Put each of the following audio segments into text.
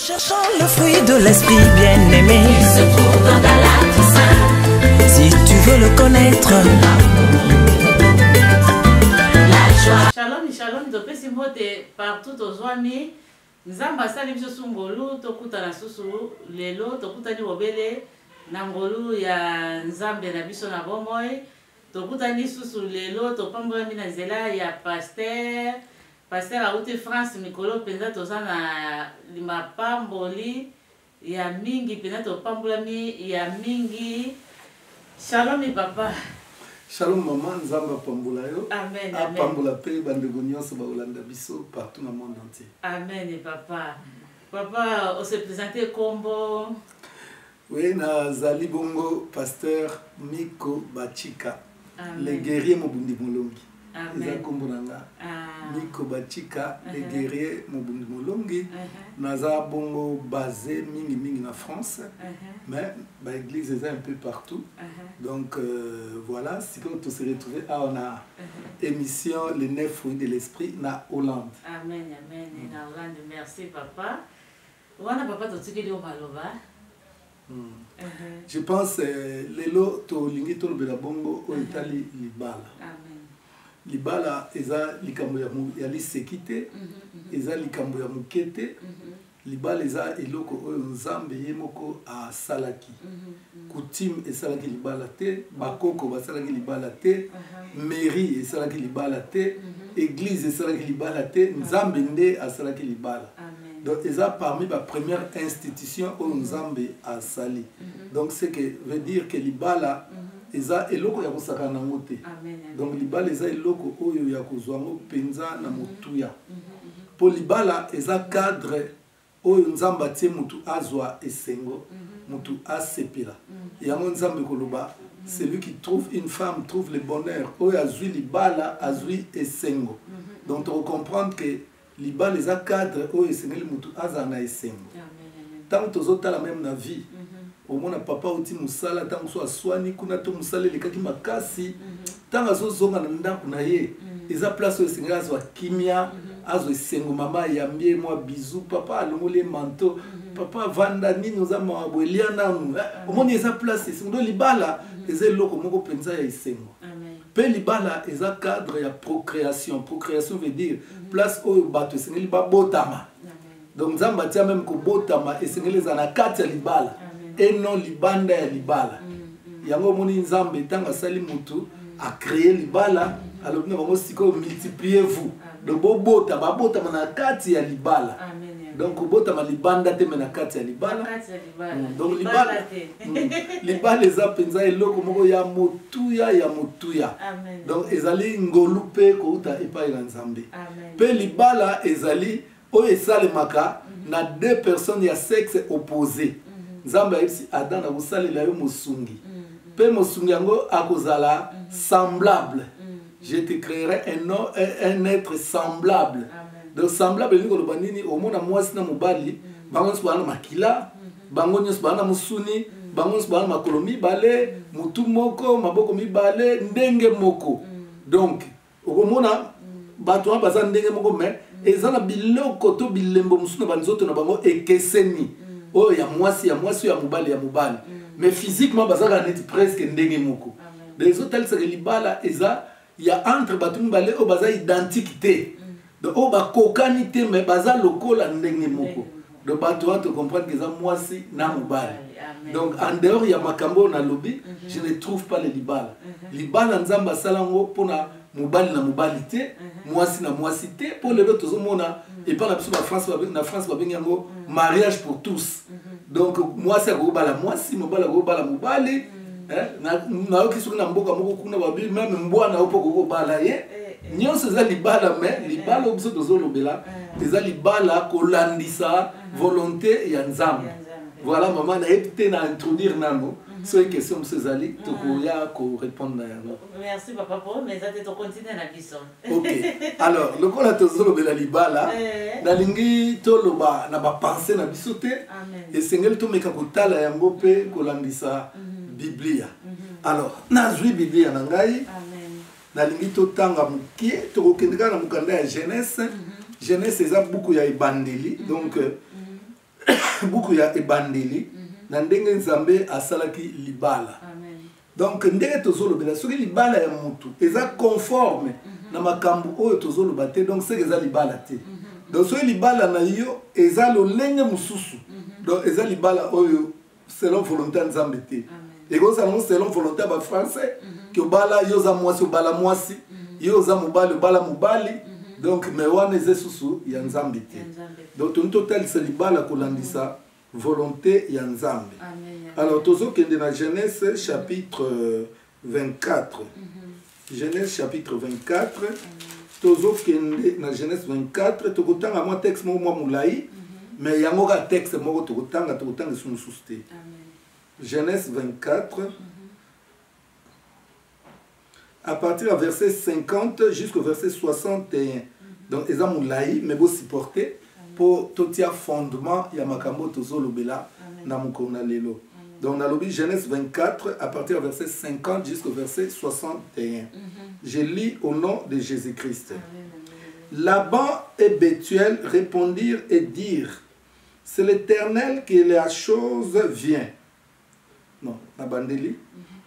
Cherchons le fruit de l'esprit bien-aimé. Il se trouve dans Galate. Si tu veux le connaître. La joie. Shalom, shalom, topesi mbote partout ozwami. Nzamba sali biso sungolu tokuta na susu lelo tokuta ni obele na ngolu ya nzambe na biso na bomoi. Tokuta ni susu lelo topambola mina nzela ya Pasteur auti France Mikolo penza tozana limapamboli ya mingi penza topambola mi ya mingi. Shalom papa. Shalom maman, Nzamba pambola yo. Amen. A pambola pe bandeko nyonso ba Olanda biso partout dans le monde entier. Amen papa. Papa, on se présente combo. Oui, na zali bongo Pasteur Miko Bachika. Amen. Les guerriers Mobundi Molongi. Amen. Eza kombo nanga. Miko Bachika, les guerriers Mobundi Molongi. Naza bongo basé mingi na France. Mais ba église est un peu partout. Donc voilà, si on se retrouve on a émission les 9 fruits de l'esprit na Hollande. Amen. Na Hollande, merci papa. Wana papa totikeli o maloba. Je pense lelo to lingi to lobela bongo o itali libala. Amen. Libala eza likambo ya lisekite, eza likambo ya mukete. Libala eza eloko oyo nzambe ye moko a salaki. Coutume esalaki libala te, bakoko basalaki libala te, mairie esalaki libala te, église esalaki libala te, nzambe nde asalaki libala. Donc, ils ont parmi les premières institutions où nous avons sali. Donc, ce qui veut dire que les balles, ils ont eloko ya kusaka na ngote. Donc, les balles, ils ont eloko oyo ya kuzwango penza na mutuya. Pour les balles, ils ont cadre oyo nzamba tie mutu azwa esengo, mutu asepela. Yango nzambe koloba, celui qui trouve une femme trouve le bonheur. Oyo azui les balles, azui esengo. Donc, on comprend que libala eza cadre oyo esengeli mutu aza na esengo. Tant tozotala même na vie omona papa uti musala tant so aswani kuna to musala lekaki makasi tant azozonga na ndako na ye eza place oyo esengeli azwa kimia azwa esengo mama yambie mwa bizu papa alongoli manto papa vanda nini oza mabwelia nanu omoni eza place esengo libala eza eloko moko penza ya esengo. Pe libala eza cadre ya procréation. Procréation veut dire place oyo bato esengeli babotama. Donc nzamba tia même ko botama esengeli za na kati ya libala et non libanda ya libala. Yango moni nzambe tanga sali mutu a créer libala alors na bango siko multipliez-vous. Donc botama na kati ya libala. Donc botama libanda te na kati ya libala. Donc libala eza penza eloko moko ya motuya. Donc ezali ngolu pe ko uta epai na nzambe. Pe libala ezali o esalemaka na deux personnes ya sexe opposé. Nzambe ayebisi Adam na kosalela yo mosungi. Pe mosungi yango akozala semblable. Je te créerai un être semblable. Donc semblable ni koloba nini omona mwasi na mobali bango nyonso bana makila bango nyonso bana musuni bango nyonso bana makolo mibale mutu moko maboko mibale ndenge moko. Donc okomona bato baza ndenge moko mais eza na biloko to bilembo musuna banzoto na bango ekeseni oyo ya mwasi ya mobali mais physiquement bazaka neti presque ndenge moko. Les autres c'est libala eza ya entre bato mibale o baza identique. Donc, on va cocaniter, mais baza lokola ndenge moko. Donc, bato te comprendre que ça mwasi na mobali. Donc, en dehors ya makambo na lobby, je ne trouve pas le libala. Libala nzamba salango pona mobali na mobali te, mwasi na mwasi te. Pour les autres mona et pas na France ba bengango mariage pour tous. Donc, mwasi akobala mwasi, mobali akobala mobali. Na okisu na mboka moko kuna babi même mbwana opo kokobala ye. Nyonso eza libala mais libala obiso tozolobela eza libala kolandisa volonté ya nzambe. Voilà maman na epte na introduire nano sur question monsieur Zali to koya ko répondre na yango. Merci papa pour mais ça te continuer na biso. OK. Alors le kola tozolobela libala na lingi toloba na ba penser na biso te et sengel to meka kotala yango pe kolandisa Biblia. Alors nazwi Biblia na ngai. Na lingi to tanga mukie to kokendeka na mukanda ya Genèse. Genèse eza beaucoup ya ebandeli donc buku ya ebandeli na ndenge nzambe asalaki libala. Donc ndenge tozolobela soki libala ya mutu eza conforme na makambo oyo tozoloba te, donc c'est eza libala te. Donc soki libala na yo eza lolenge mususu, donc eza libala oyo selon volonté ya nzambe te. Et comme ça selon volonté ba français que bala yoza mwasi bala mwasi, yoza mobali bala mobali, donc mais wana eza susu ya nzambe te. Donc tout total c'est libala kolandisa volonté ya nzambe. Alors tozokende na Genèse chapitre 24. Genèse chapitre 24. Tozokende na Genèse 24, tokotanga moi texte mo moulai, mais yango ka texte moko tokotanga sunu susté. Genèse 24. À partir du verset 50 jusqu'au verset 61. Donc eza moulai mais bo supporter pour totia fondement ya makambo tozolobela na mukona lelo. Donc on a lobby Genèse 24 à partir du verset 50 jusqu'au verset 61. Je lis au nom de Jésus-Christ. Laban et Bethuel répondirent et dirent, c'est l'Éternel que la chose vient. Non, Abandeli.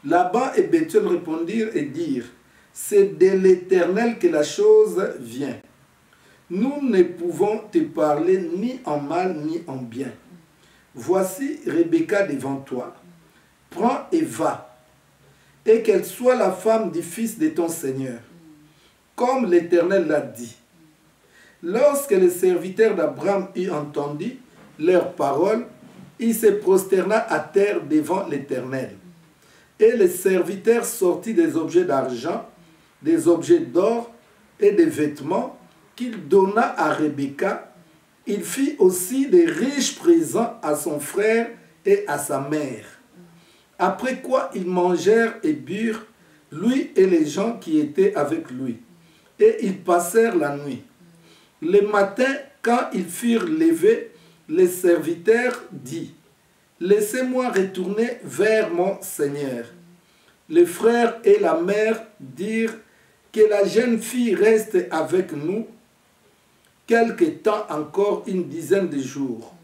Laban et Bethuel répondirent et dirent, c'est de l'Éternel que la chose vient. Nous ne pouvons te parler ni en mal ni en bien. Voici Rebecca devant toi. Prends et va, et qu'elle soit la femme du fils de ton Seigneur, comme l'Éternel l'a dit. Lorsque les serviteurs d'Abraham eurent entendu leurs paroles, il se prosterna à terre devant l'Éternel. Et les serviteurs sortirent des objets d'argent, des objets d'or et des vêtements qu'il donna à Rebecca. Il fit aussi des riches présents à son frère et à sa mère. Après quoi ils mangèrent et burent, lui et les gens qui étaient avec lui. Et ils passèrent la nuit. Le matin, quand ils furent levés, les serviteurs dirent, « Laissez-moi retourner vers mon Seigneur. » Les frères et la mère dirent, « Que la jeune fille reste avec nous quelque temps encore, une dizaine de jours.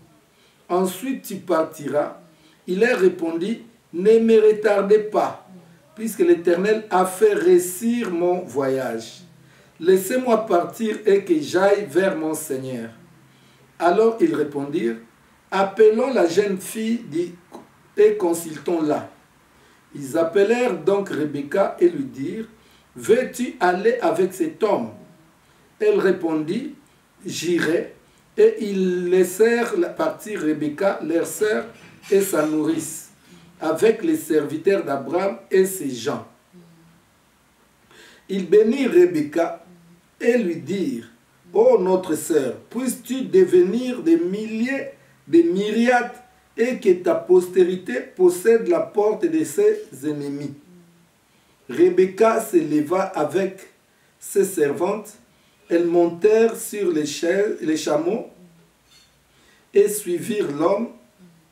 Ensuite tu partiras. » Il leur répondit, « Ne me retardez pas, puisque l'Éternel a fait réussir mon voyage. Laissez-moi partir et que j'aille vers mon Seigneur. » Alors ils répondirent, « Appelons la jeune fille et consultons-la. » Ils appelèrent donc Rebecca et lui dirent, « Veux-tu aller avec cet homme ?» Elle répondit, « J'irai. » Et ils laissèrent partir Rebecca, leur sœur et sa nourrice, avec les serviteurs d'Abraham et ses gens. Ils bénirent Rebecca et lui dirent, « Ô notre sœur, puisses-tu devenir des milliers, des myriades, et que ta postérité possède la porte de ses ennemis. » Rebecca se leva avec ses servantes. Elles montèrent sur les chameaux et suivirent l'homme,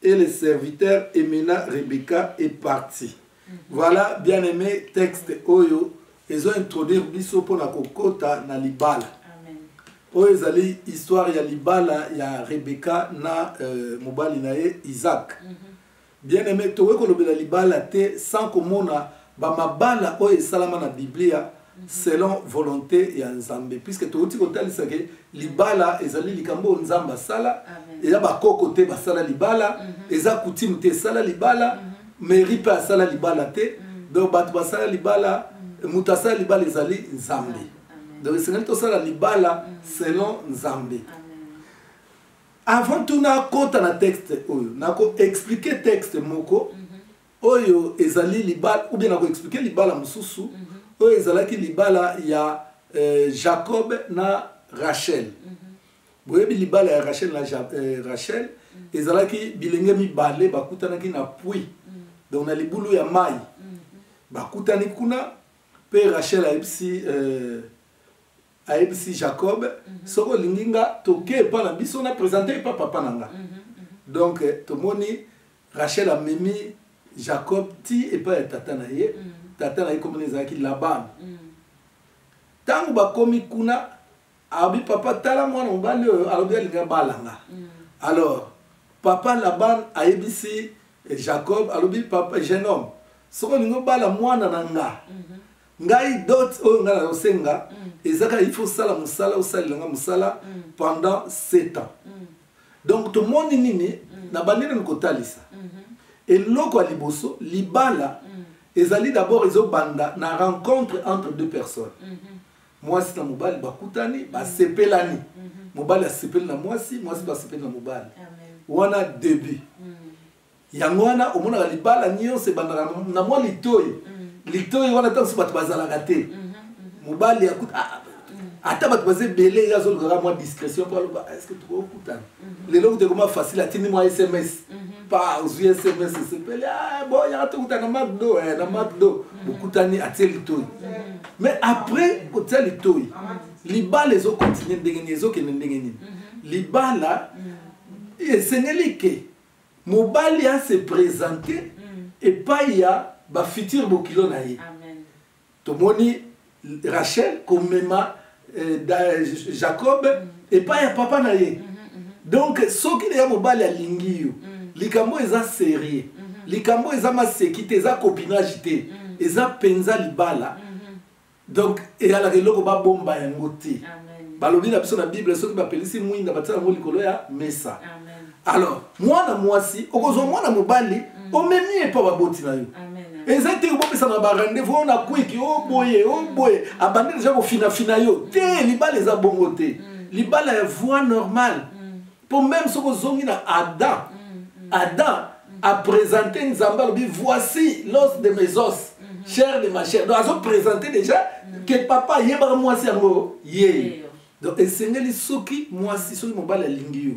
et les serviteurs émena Rebecca et partit. Voilà, bien aimé, texte Oyo. Ils ont introduit biso pour la kokota na libala. Oyo ezali histoire ya libala ya Rebecca na mobali na ye Isaac. Bien aimé, towe kolobela libala te sans komona ba mabala oyo esalama na Biblia selon volonté ya Nzambe, puisque touti kotalisa ke libala ezali likambo Nzamba sala, eza bakoko te basala libala, eza coutume te sala libala, mairie pa sala libala te, donc bato basala libala, mutu asala libala ezali Nzambe. Donc esengeli tosala libala selon Nzambe. Avant tout na kota na texte oyo, nako expliquer texte moko oyo ezali libala, ou bien nako expliquer libala mususu oyo ezalaki libala ya Jacob na Rachel. Boyebi libala ya Rachel na Rachel ezalaki bilenge mibale bakutanaki na puits, donc na libulu ya mai bakutani kuna pe Rachel aebisi Jacob soko linginga toke pa na biso na présenter pa papa nanga. Donc tomoni Rachel a memi Jacob ti et pa tata na ye, tata na ye comme ezalaki Laban. Tango bakomi kuna abi papa tala mwana mobali oyo alobi alinga balanga. Alors papa Laban a ébisi Jacob alobi papa jeune homme soko ningo bala mwana na nga ngai dot o nga na osenga ezaka il faut sala musala osalanga musala pendant 7 ans donc to moni nini na bandine nkotalisa eloko ya liboso libala ezali d'abord ezobanda na rencontre entre deux personnes mwasi na mobali bakutani basepelani mobali asepeli na mwasi basepeli na mobali wana début yango wana omonaka libala nyonso ebandaka na mwa litoi wana ntango so bato bazalaka te mobali akuta ata bato baza ebele azolukaka mwa discrétion mpo aloba estce tokokutana lelo kute koma facile atindi mwa sms pa ozwi sms esepeli bo yaka tokutana na macdo bokutani atie litoi mais après kotia litoi libala ezokontinue ndenge nini ezokende ndenge nini libala esengeli ke mobali a se présenter epai ya bafutur bokilo na ye tomoni Rachel komema Jacob epai ya papa na ye donc soki ya mobali alingi yo likambo eza sérieux likambo eza maseki te eza copinage te eza penza libala donc eyalaka eloko babomba yango te balobi na biso na bible soki bapelisi mwinda batia yango likolo ya mesa alors mwana mwasi okozwa mwana mobali omemi epa baboti na yo eza te obopesa na barendez-vous on a kwiki oboye abandi deja kofinafina yo te libala eza bongo te libala ya voix normale pour même soki ozongi na Adam a présenté nzambe alobi voici l'os de mes os chair de ma chair donc azo présenté déjà que papa yebaka mwasi yango ye donc esengeli soki mwasi soki mobali alingi yo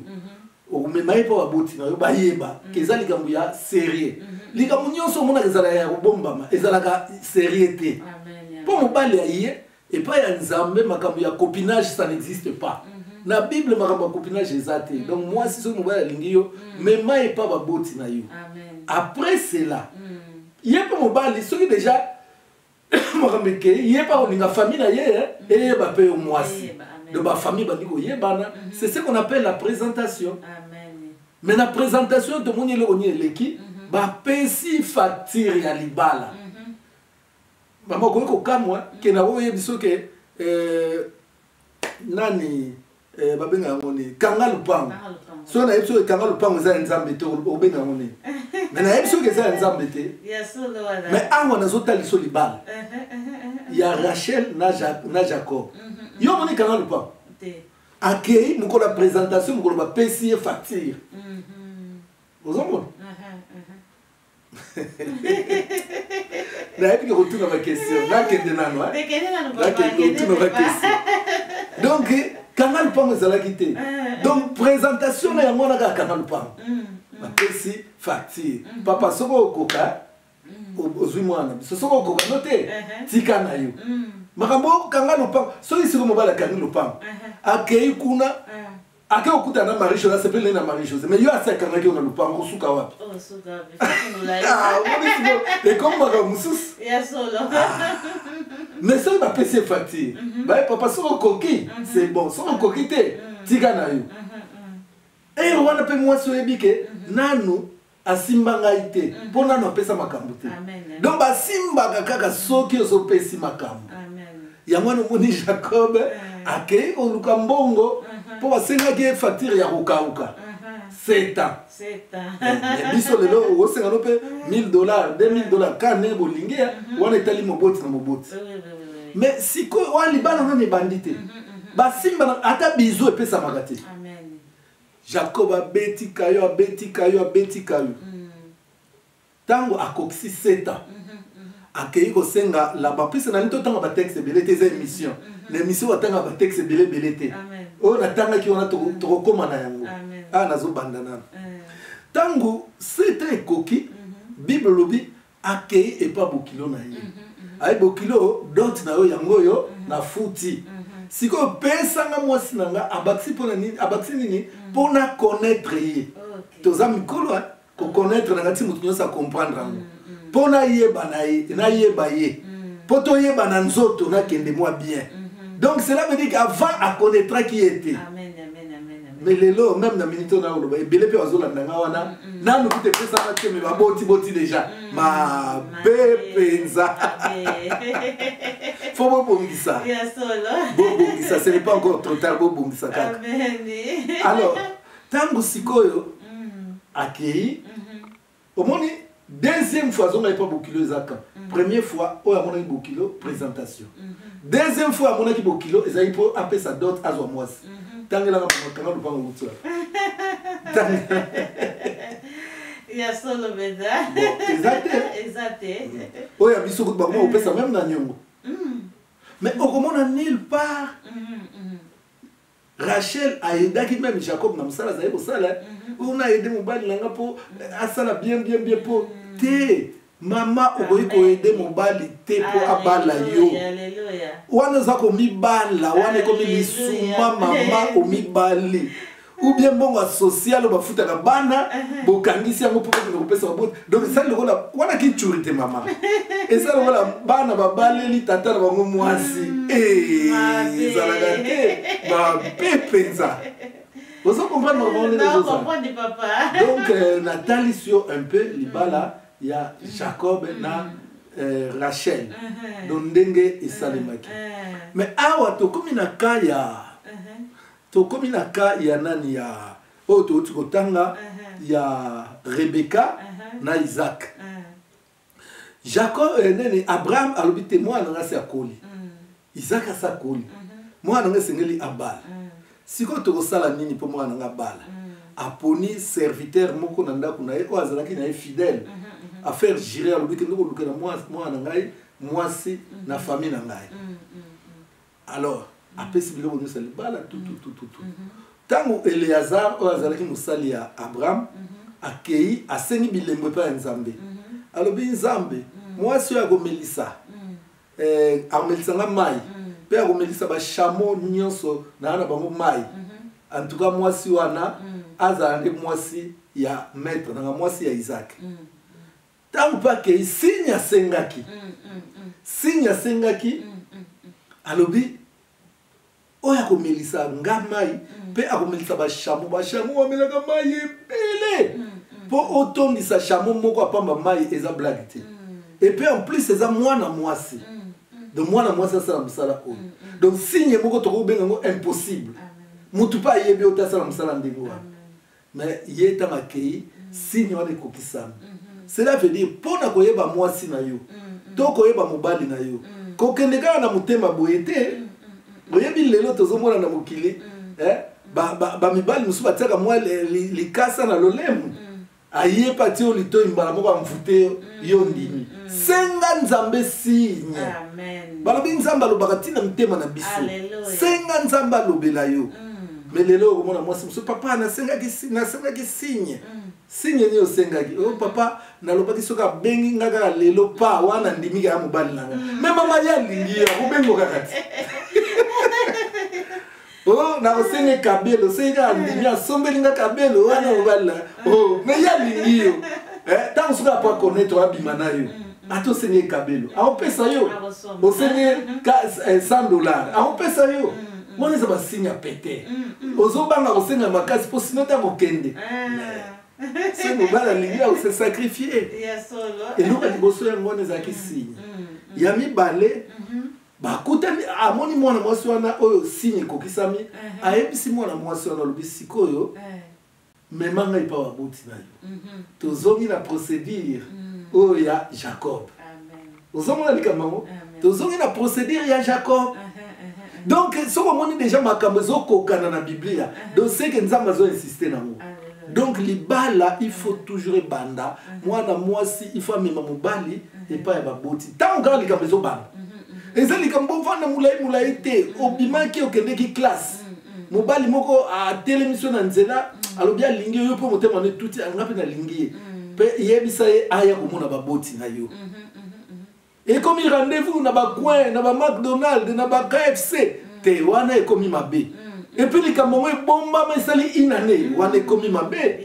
okomema ye mpo baboti na yo bayeba ke eza likambo ya sérieux likambo nyonso omonaka ezalaka ya kobombama ezalaka sérieux te mpo mobali aye epai ya nzambe makambo ya copinage ça n'existe pas na bible makambo ya copinage eza te donc mwasi soki mobali alingi yo mema ye mpa baboti na yo après cela ye mpe mobali soki déjà makambo eke ye mpa kolinga famille na ye eyeba mpe yo mwasi donc bafamille bandi koyebana c'est ce qu'on appelle la présentation mais la présentation tomoni eloko nini eleki bapesi facture ya libala mama okoki kokamwa ke na oyebi biso ke nani babenga yango nini kanga lupango so nayebi soki kanga lupango eza ya nzambe te obenga yango nini mais nayebi soki eza ya nzambe te mais awa nazotaliso libala ya Rachel na Jacob yo moni kanga lupango akei mokolo ya présentation mokolo bapesi ye facture ozomona nayebi ke kotuna bakestion nakende nano nakende bakestion donc kanga lupango ezalaki te donc présentation na yango naka kanga lupango bapesi facture papa soko okoka ozwi mwana biso soko okoka no te tika na yo makambo kanga lupango soki siko mobali akangi lupango akei kuna ake okutana na Marie José asepeli na Marie José mais yo asakangaki yo na lupango osuka wapi ekomaka mosusu mais soki bapesi facture baye papa soko okoki c'est bon soko okoki te tika na yo e wana mpe mwasi oyebi ke nanu asimba ngai te mpo nanu apesa makambo te donc basimbaka kaka soki ozopesi makambo yango wana omoni Jacob akei koluka mbongo mpo basengaki ye facture ya kokauka 7 ans biso lelo okosengano mpe $1000 $2000 ka ndenge bolingi wana etali moboti na moboti mais sikoyo wana libala nano ebandi te basimbana ata bizu epesamaka te Jacob abetika yo ntango akokisi 7 ans akei kosenga laba mpesa nani totanga batexte ebele te eza émission na émission watanga batexte ebele te oyo natangaki wana tokokóma na yango awa nazobanda nano ntango 7 ans ekoki bible lobi akei epa bokilo na ye aye bokilo dot na yo yango oyo na futi sikoyo pesanga mwasi na nga abakisi nini mpona connaître ye toza mikolo koconnaître na nga ti moto nyonso acomprendre yango mpo nayeba ye mpo toyeba na nzoto nakende mwa bien donc cela veut dire qu'avant akonnaîtraki ye te mais lelo même na minute na oloba ebele pe bazolanda nga wana nanu kute pesa na te me baboti déjà ma pepenza faut bobongisa bobongisa ce n'est pas encore trop tard bobongisa kaka alors tango sikoyo akei omoni deuxième fois zonga pas bokilo ezaka première fois oyo amonaki bokilo présentation deuxième fois amonaki bokilo ezali po apesa d'autres azwa mwasi tangelaka makanga lupango mutswa ya solo beza exacte oyo biso ko bakoma opesa même na nyongo mais okomona nulle part Rachel a aidé même Jacob na musala za sala on a aidé mobali nanga po asala bien po te mama okoyi ko aider mobali te po abala yo wana za ko mibala wana ko misuma mama o mibali ou bien bongo social ba futa ka bana bo kangisi yango po ko pesa ba donc ça le kola wana ki churite mama et ça le kola bana ba baleli tata ba ngo mwasi zalagate ba pepenza vous comprenez comment on est non comprendre papa donc Nathalie sur un peu libala il y a Jacob na Rachel donc ndenge esalemaki mais awa to komi na kaya to komi na kaya nani ya o to tikotanga ya Rebecca na Isaac Jacob nene Abraham alobite mwana ngasi akoli Isaac asakoli mwana ngasengeli abala siko to kosala nini po mwana ngabala aponi serviteur moko na ndako na ye o azalaki na ye fidèle à faire gérer alobite ndoko lukena mwana ngai mwasi na famille na ngai alors apesi biloko nyonso libala tout tango Eleazar o azalaki mosali ya Abraham akei asengi bilembo epai ya Nzambe alobi Nzambe mwasi oyo akomelisa akomelisanga mai mpe akomelisa bashamo nyonso na bango mai en tout cas mwasi wana azala nde mwasi ya maître nanga mwasi ya Isaac tango mpe akei signe asengaki alobi oyo akomelisa nga mai mpe akomelisa bashamo bamelaka mai ebele mpo otondisa shamo moko apamba mai eza blague te et puis en plus eza mwana mwasi donc mwana mwasi asala mosala oyo donc signe moko tokobenga yango impossible mutu mpe ayebi oyo tasala mosala ndenge wana mais ye ntango akei signe wana ekokisami cela veut dire mpo na koyeba mwasi na yo to koyeba mobali na yo kokende kaka na motema boye te oyebi lelo tozomona na mokili bamibali mosusu batiaka mwa likasa na lolemu ayepa ti oyo litoyi mbala moko amvute yo ndimi senga Nzambe signe balobi Nzambe alobaka ntina mitema na biso senga Nzambe alobela yo mais lelo okomona mwasi mosusu papa nasengaki signe nini osengaki o papa nalobaki soki abengi nga kaka lelo pa wana ndimika ya mobali nanga me mama ye alingi ye akobengo kaka ti nakosenge kabelo sengi kaka ndimi asombeli nga kabelo wana mobali nanga me ye alingi yo ntango soki apo akonetre abima na yo ati osenge kabelo akopesa yo osenge $100 akopesa yo mwana eza basigne ya pete ozobanga kosenga makasi mpo sino ta kokende se mobali alingi akose sacrifier eloko liboso yango wana ezalaki signe ya mibale bakutani amoni mwana mwasi wana oyo signe ekokisami ayebisi mwana mwasi wana alobi sikoyo mema ngai pa baboti na yo tozongi na procédure oyo ya Jacob ozomona likambo yango tozongi na procédure ya Jacob donc soki omoni déjà makambo ezokokana na biblia donc seke Nzambe azoinsiste nango donc libala il faut toujours ebanda mwana mwasi il faut amema mobali epai ya baboti ntango kaka likambo ezobanda eza likambo ovanda molai te obimaki okendeki classe mobali moko atelemisi na nzela alobi alingi yo mpo motema ne tuti anga mpe nalingi ye mpe yebisa ye aya komona baboti na yo ekomi rendez-vous na bacoin na bamcdonald na bakfc te wana ekomi mabe epuis likambo ngo ebombama esali inane wana ekomi mabe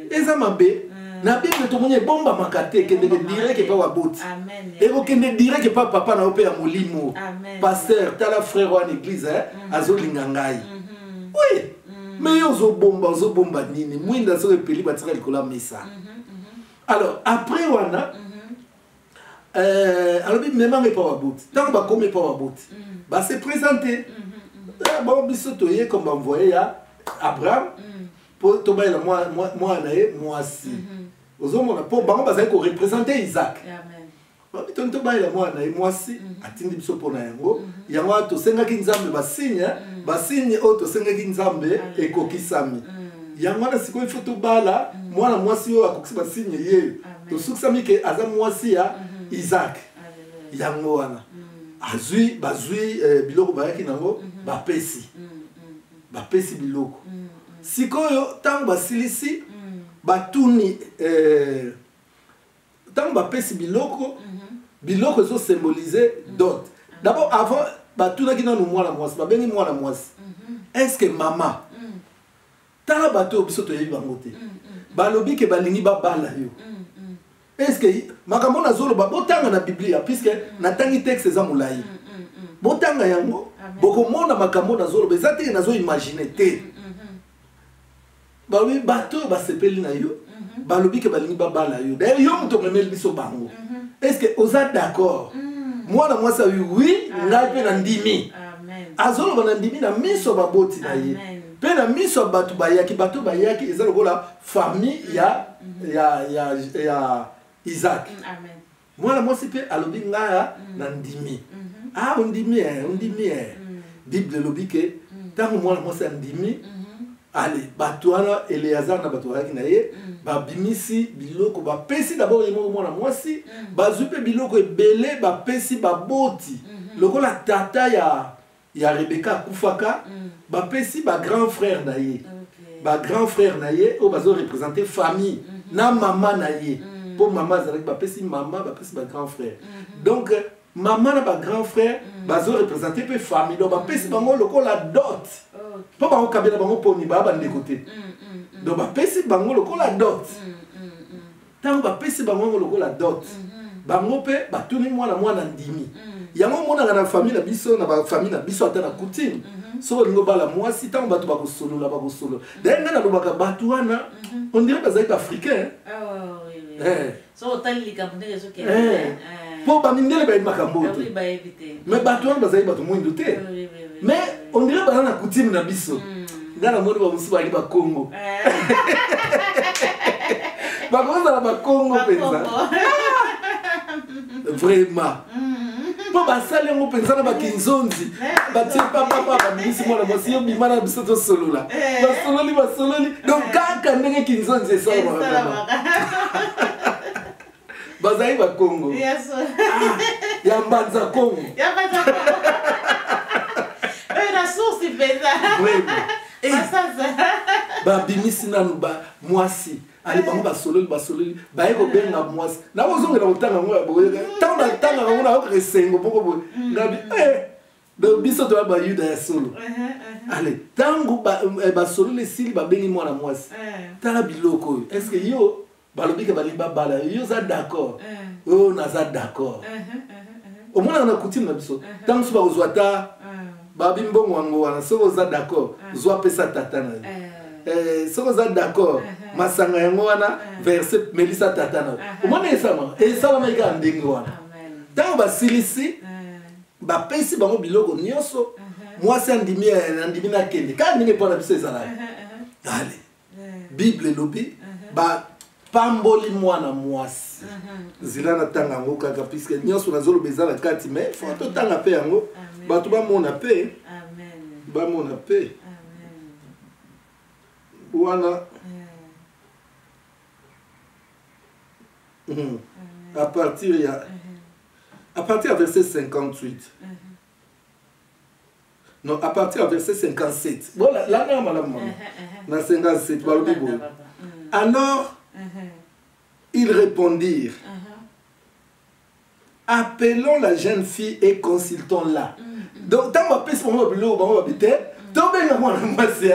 eza mabe na bible tomoni ebombamaka te ekendeke direct epa waboti ekokende direct epa papa na yo mpe ya molimo paster tala frère wana église azolinga ngai oui mais yo ozobomba nini mwinda soki epeli batika likolo ya mesa. Alors après wana alobi memanga epa baboti ntango bakomi epa baboti base présente bango biso toye comme baenvoye ya Abraham mpo tobayela mwana na ye mwasi ozomona mpo bango bazali korepresente Isaac babi toni tobayela mwana na ye mwasi atindi biso mpona yango yango wana tosengaki nzambe basigne oyo tosengaki nzambe ekokisami yango wana sikoyo ifo tobala mwana mwasi oyo akokisi basigne ye tosukisami ke aza mwasi ya Isaac yango wana bazwi biloko bayaki nango bapesi biloko sikoyo ntango basilisi batuni ntango bapesi biloko ezosymbolize dot d'abord avant batunaki nanu mwana mwasi babengi mwana mwasi est-ce que mama tala bato oyo biso toyebi bango te balobi ke balingi babala yo est-ce que makambo nazoloba botanga na biblia puisque natangi texte eza molai botanga yango bokomona makambo nazoloba eza te nazoimagine te balobi bato oyo basepeli na yo balobi ke balingi babala yo d'ailleurs yo moto omemeli biso bango est-ce que oza d'accord mwana mwasi awi wi ngai mpe na ndimi azoloba na ndimi na miso baboti na ye mpe na miso bato bayaki eza lokola famille ya Isaac mwana mwasi mpe alobi ngaya na ndimi ondimi bible elobi ke ntango mwana mwasi andimi ale bato wana Eleazar na bato bayaki na ye babimisi biloko bapesi d'abord ye moko mwana mwasi bazwi mpe biloko ebele bapesi baboti lokola tata ya Rebeka akufaka bapesi bagrand frère na ye oyo bazorepresente famille na mama na ye mpo mama azalaki bapesi mama bapesi bagrand frère donc mama na bagrand frère bazorepresente mpe famille donc bapesi bango lokola dot mpo bango kabela bango poni baya bandeko te donc bapesi bango lokola dot ntango bapesi bango lokola dot bango mpe batuni mwana ndimi yango omonaka na famille na biso na bafamille na biso ata na coutume soki olingi obala mwasi ntango bato bakosolola daye ngai nalobaka bato wana on dirait bazali baafricain mpo bamindele bayebi makambo te mais bato wana bazali bato mwindu te mais on dirait baza na coutume na biso ngai namoni bamosusu bayaki bakongo bakozala bakongo mpenza vraiment mpo basali yango mpenza na bakinzonzi batie papapa babimisi mwana mwasi yo bima na biso tosolola basololi donc kaka ndenge kinzonzi esalama bazali bakongo ya mbanza kongo babimisi nanu mwasi ali bango basololi baye kobenga mwasi nakozongela kotanga yango ya boye ntango natanga yango nayoka esengo mpoko boye ngabi donc biso toya bayuda ya solo ale ntango basololi esili babengi mwana mwasi tala biloko oyo est ce que yo balobi ke balingi babala yo oza d'accord oyo naza d'accord omonaka na coutume na biso ntango so bakozwa ta babi mbongo yango wana soki oza d'accord zwa pesa tata na yo soki oza d'accord masanga yango wana verse melisa tata na yo omona esalama eka ndenge wana ntango basilisi bapesi bango biloko nyonso mwasi andimi nakende kaka ndenge mpo na biso ezalaki ale bible elobi bapamboli mwana mwasi nzela natanga yango kaka puiske nyonso nazoloba eza na kati mais fo totanga mpe yango bato bamona mpe wana à partir à verset 58 non à partir à verset 57 voilà là na 57 balobi boye alors ils répondirent appelons la jeune fille et consultons-la donc tant bapesi bango biloko bango babi te tobenga mwana mwasi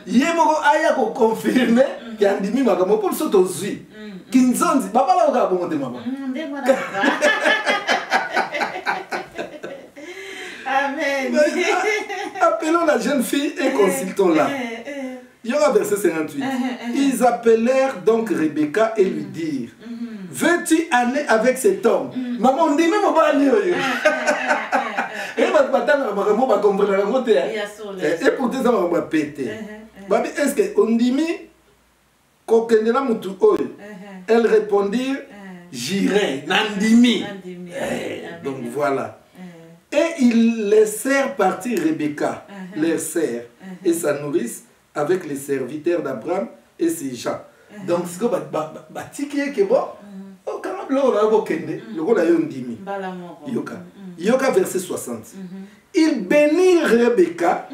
ye moko aya koconfirme ke andimi makambo mpo biso tozwi kinzonzi babala okaa bongo te mama appelons la jeune fille et consultons-la Il y aura verset 58. Ils appelèrent donc Rebecca et lui dirent, veux-tu aller avec cet homme? Maman, on dit même pas aller. Et pourtant, ça va péter. Est-ce qu'on dit, elle répondit, j'irai, Nandimi. Donc voilà. Et ils laissèrent partir Rebecca, leur sœur, et sa nourrice, avec les serviteurs d'Abraham et ses gens. Donc, c'est comme Yoka verset 60. Ils bénirent Rebecca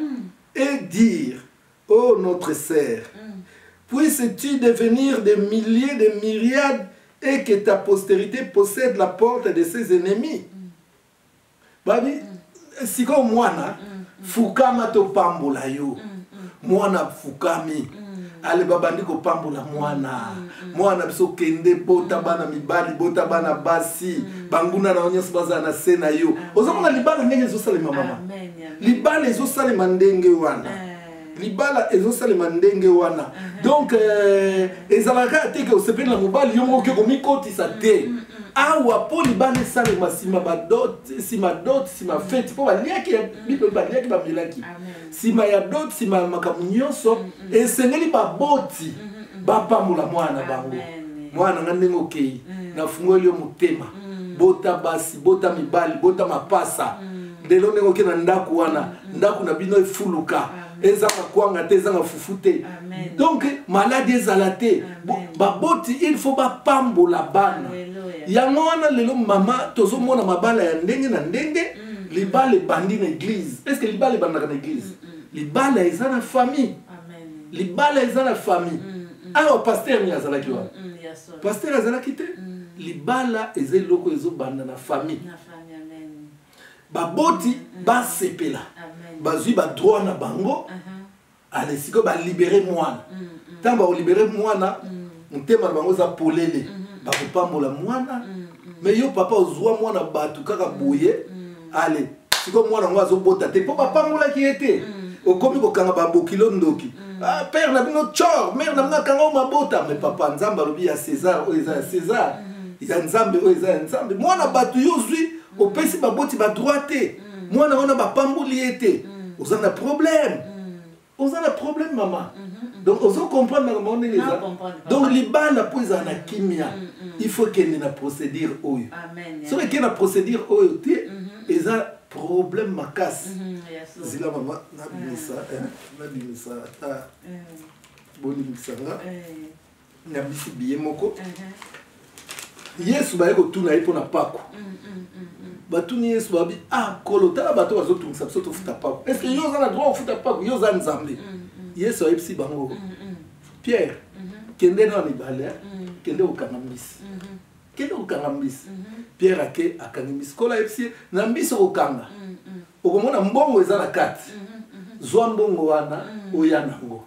et dirent, ô notre sœur, puisses-tu devenir des milliers, des myriades, et que ta postérité possède la porte de ses ennemis. Babi, si comme moi, fukama to pambola yo, mwana fukami, ale babandi ko pambola mwana biso kende bota bana mibali, bota bana basi, banguna na onyeso baza na sena yo. Ozomona libala ndenge ezosalema mama. Libala ezosalema ndenge wana. Libala ezosalema ndenge wana. Donc ezalaka te ke osepeli na mobali yo moko ko mikotisa te. Awa po libala esalema sima badot, sima dot, sima fete po baliaki bible baliaki bamelaki. Sima ya dot, sima makamu nyonso esengeli baboti bapambola mwana bango. Mwana nga ndenge okei na fungoli yo motema. Bota basi, bota mibali, bota mapasa. Lelo ndenge okei na ndaku wana, ndaku na bino efuluka. Ezanga kwanga te, ezanga fufute. Donc maladie ezalate. Baboti il faut bapambola bana. Yango wana lelo mama tozomona mabala ya ndenge na ndenge. Libala bandi na église. Est-ce que libala bandaka na église? Libala eza na famille. Libala eza na famille. Awa pasteur ni azalaki wa. Pasteur azalaki te. Libala eza loko ezo banda na famille. Baboti basepela. Bazui ba droit na bango. Ale siko ba libérer mwana. Tamba o libérer mwana, mutema na bango za polele. Ba kopambola mwana. Mais yo papa ozwa mwana batu kaka boye. Ale siko mwana ngo azobota te po bapambola ki ete. Okomi ko kanga ba bokilo ndoki. Ah père na bino chor, mère na bino kanga o mabota, mais papa nzamba lobi ya César o eza César. Ya nzambe o eza nzambe. Mwana batu yo zui opesi baboti ba droite. Mwana wana bapamboli ete. Ozana problème. Ozana problème maman. Donc ozo comprendre na monde ngeza. Donc libana po eza na kimia. Il faut qu'elle na procédure oyo. Amen. So que na procédure oyo te eza problème makasi. Zila mama na bimisa ta boni misanga. Na bisi biye moko. Yesu ba yeko tuna ipo na pako. Batuni Yesu babi kolo tala bato bazotungisa biso tofuta pako. Est-ce que yo za na droit ofuta pako yo za nzambe? Yesu ayebisi bango. Pierre kende na libala kende okanga mbisi. Kende okanga mbisi. Pierre ake akanga mbisi. Kola ayebisi na mbisi okanga. Okomona mbongo eza na kati. Zwa mbongo wana oya nango.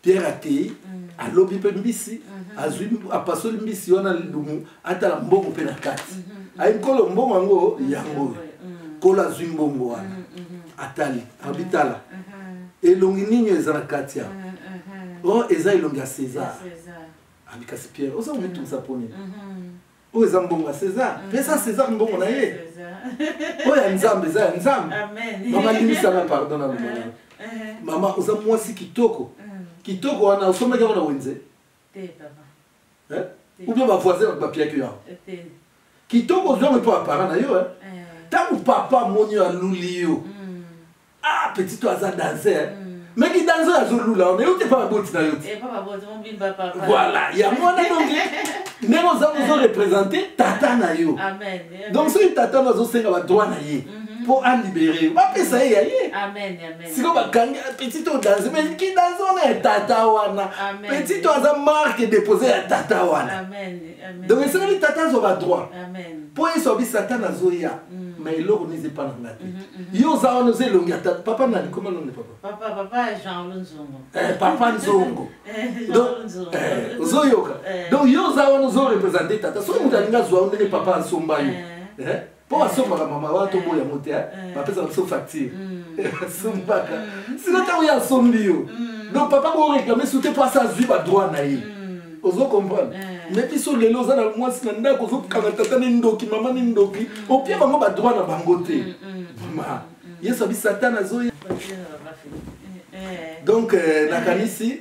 Pierre ake alobi pe mbisi azwi apasoli mbisi wana lidumu atala mbongo pe na kati. Ayi kolo mbongo ngo yango. Kola azwi mbongo wana. Atali abitala. Elongi ninyo eza na kati ya. Oh eza elongi ya César. Abikasi Pierre. Oza umitu saponi. O eza mbongo ya César. Pesa César mbongo na ye. O ya nzambe eza ya nzambe. Amen. Mama limisa na pardon na mama. Mama oza mwasi kitoko. Kitoko wana usome kama na wenze. Te papa. Ou bien ba voisin ba papier que yo. Kitoko zo me pas parler na yo Tangu papa moni ya luli yo. Petit oiseau danser. Mais qui danse à Zolula, on est où t'es pas beau na yo. Papa beau, mon bin papa. Voilà, il y a moi donc. Mais nous avons représenté tata na yo. Amen. Donc si tata na zo senga ba droit na ye. Pour en libérer. Va pesa ye ye. Amen, amen. Si ko ba kanga petit oiseau danse, mais qui danse on est tata wana. Petit oiseau marque déposer à tata wana. Amen. Amen. Donc c'est les tata zo ba droit. Amen. Pour y sobi satan na zo ya. Mais l'eau n'est pas dans la tête. Yo ça on nous elonga papa na comment on est papa. Papa Jean Lunzongo. Papa Nzongo. Donc Zoyoka. Donc yo ça on nous représenter tata. So mutalinga zo on est papa Nsomba yo. po basombaka mama wana toboya mo te bapesa biso facture asombaka sino ntango ye asombi yo donc papa koréclame soute mpo asa azwi badroit na ye ozo comprendre mais biso lelo oza na mwasi na ndako ozokanga tata ni ndoki mama ni ndoki opie bango badroit na bango te yesu abi satan azoya donc nakanisi